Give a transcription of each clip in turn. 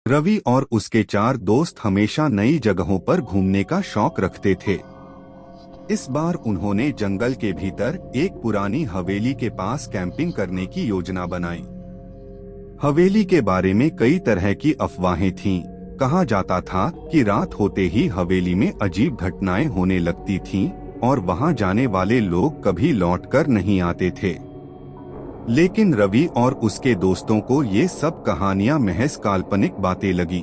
रवि और उसके चार दोस्त हमेशा नई जगहों पर घूमने का शौक रखते थे। इस बार उन्होंने जंगल के भीतर एक पुरानी हवेली के पास कैंपिंग करने की योजना बनाई। हवेली के बारे में कई तरह की अफवाहें थीं। कहा जाता था कि रात होते ही हवेली में अजीब घटनाएं होने लगती थीं और वहां जाने वाले लोग कभी लौटकर नहीं आते थे। लेकिन रवि और उसके दोस्तों को ये सब कहानियां महज काल्पनिक बातें लगी।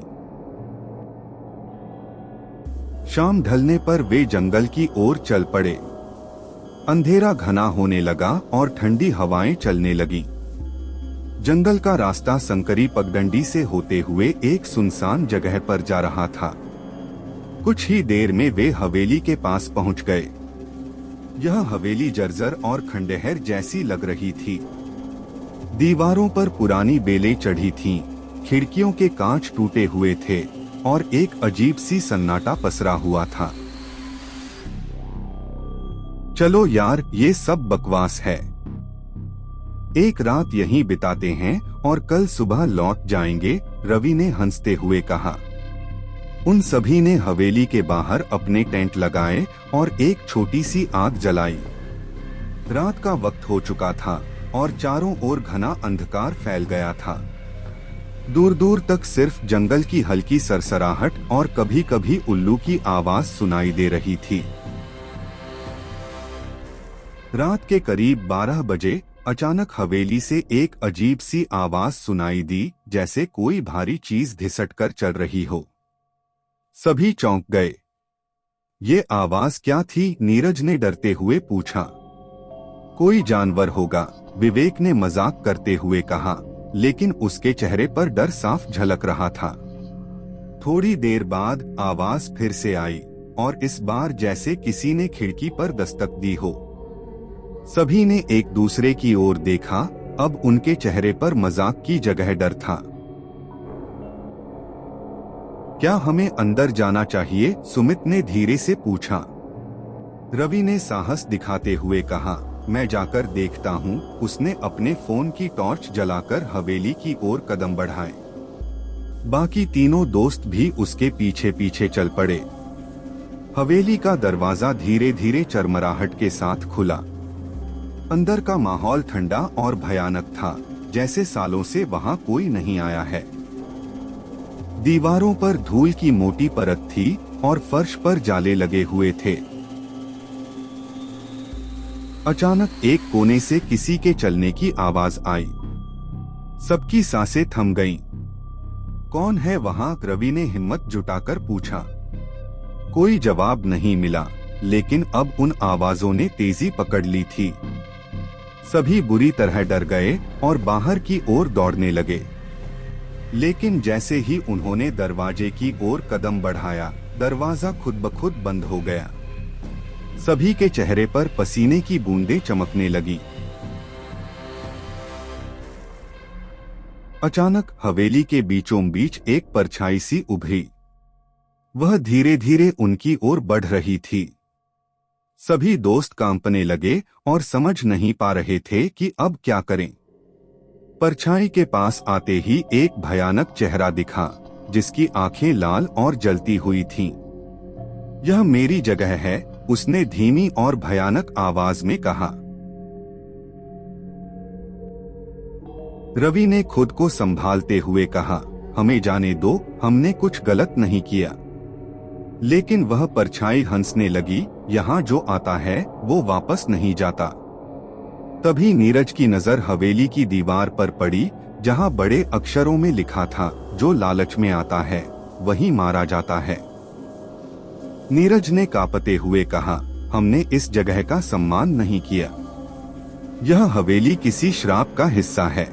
शाम ढलने पर वे जंगल की ओर चल पड़े। अंधेरा घना होने लगा और ठंडी हवाएं चलने लगी। जंगल का रास्ता संकरी पगडंडी से होते हुए एक सुनसान जगह पर जा रहा था। कुछ ही देर में वे हवेली के पास पहुंच गए। यह हवेली जर्जर और खंडहर जैसी लग रही थी। दीवारों पर पुरानी बेलें चढ़ी थीं, खिड़कियों के कांच टूटे हुए थे और एक अजीब सी सन्नाटा पसरा हुआ था। चलो यार, ये सब बकवास है। एक रात यहीं बिताते हैं और कल सुबह लौट जाएंगे, रवि ने हंसते हुए कहा। उन सभी ने हवेली के बाहर अपने टेंट लगाए और एक छोटी सी आग जलाई। रात का वक्त हो चुका था और चारों ओर घना अंधकार फैल गया था। दूर दूर तक सिर्फ जंगल की हल्की सरसराहट और कभी कभी उल्लू की आवाज सुनाई दे रही थी। रात के करीब 12 बजे अचानक हवेली से एक अजीब सी आवाज सुनाई दी, जैसे कोई भारी चीज घिसटकर चल रही हो। सभी चौंक गए। ये आवाज क्या थी? नीरज ने डरते हुए पूछा। कोई जानवर होगा, विवेक ने मजाक करते हुए कहा, लेकिन उसके चेहरे पर डर साफ झलक रहा था। थोड़ी देर बाद आवाज फिर से आई और इस बार जैसे किसी ने खिड़की पर दस्तक दी हो। सभी ने एक दूसरे की ओर देखा। अब उनके चेहरे पर मजाक की जगह डर था। क्या हमें अंदर जाना चाहिए? सुमित ने धीरे से पूछा। रवि ने साहस दिखाते हुए कहा, मैं जाकर देखता हूँ। उसने अपने फोन की टॉर्च जलाकर हवेली की ओर कदम बढ़ाए। बाकी तीनों दोस्त भी उसके पीछे पीछे चल पड़े। हवेली का दरवाजा धीरे धीरे चरमराहट के साथ खुला। अंदर का माहौल ठंडा और भयानक था, जैसे सालों से वहां कोई नहीं आया है। दीवारों पर धूल की मोटी परत थी और फर्श पर जाले लगे हुए थे। अचानक एक कोने से किसी के चलने की आवाज आई। सबकी सांसें थम गईं। कौन है वहां? रवि ने हिम्मत जुटाकर पूछा। कोई जवाब नहीं मिला, लेकिन अब उन आवाजों ने तेजी पकड़ ली थी। सभी बुरी तरह डर गए और बाहर की ओर दौड़ने लगे। लेकिन जैसे ही उन्होंने दरवाजे की ओर कदम बढ़ाया, दरवाजा खुद ब खुद बंद हो गया। सभी के चेहरे पर पसीने की बूंदें चमकने लगी। अचानक हवेली के बीचों बीच एक परछाई सी उभरी। वह धीरे धीरे उनकी ओर बढ़ रही थी। सभी दोस्त कांपने लगे और समझ नहीं पा रहे थे कि अब क्या करें। परछाई के पास आते ही एक भयानक चेहरा दिखा, जिसकी आंखें लाल और जलती हुई थीं। यह मेरी जगह है, उसने धीमी और भयानक आवाज में कहा। रवि ने खुद को संभालते हुए कहा, हमें जाने दो, हमने कुछ गलत नहीं किया। लेकिन वह परछाई हंसने लगी, यहाँ जो आता है वो वापस नहीं जाता। तभी नीरज की नजर हवेली की दीवार पर पड़ी, जहाँ बड़े अक्षरों में लिखा था, जो लालच में आता है वही मारा जाता है। नीरज ने कांपते हुए कहा, हमने इस जगह का सम्मान नहीं किया। यह हवेली किसी श्राप का हिस्सा है।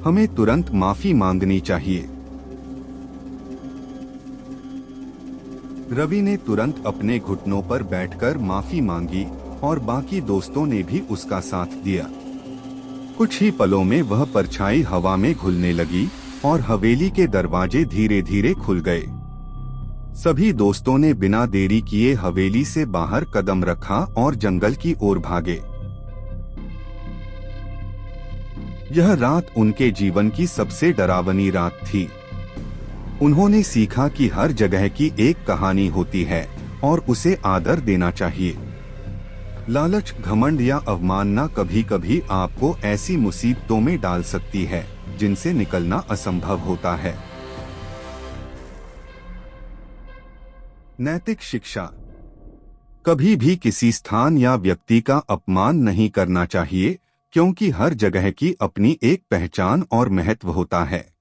हमें तुरंत माफी मांगनी चाहिए। रवि ने तुरंत अपने घुटनों पर बैठकर माफी मांगी और बाकी दोस्तों ने भी उसका साथ दिया। कुछ ही पलों में वह परछाई हवा में घुलने लगी और हवेली के दरवाजे धीरे धीरे खुल गए। सभी दोस्तों ने बिना देरी किए हवेली से बाहर कदम रखा और जंगल की ओर भागे। यह रात उनके जीवन की सबसे डरावनी रात थी। उन्होंने सीखा कि हर जगह की एक कहानी होती है और उसे आदर देना चाहिए। लालच, घमंड या अवमानना कभी कभी आपको ऐसी मुसीबतों में डाल सकती है जिनसे निकलना असंभव होता है। नैतिक शिक्षा। कभी भी किसी स्थान या व्यक्ति का अपमान नहीं करना चाहिए, क्योंकि हर जगह की अपनी एक पहचान और महत्व होता है।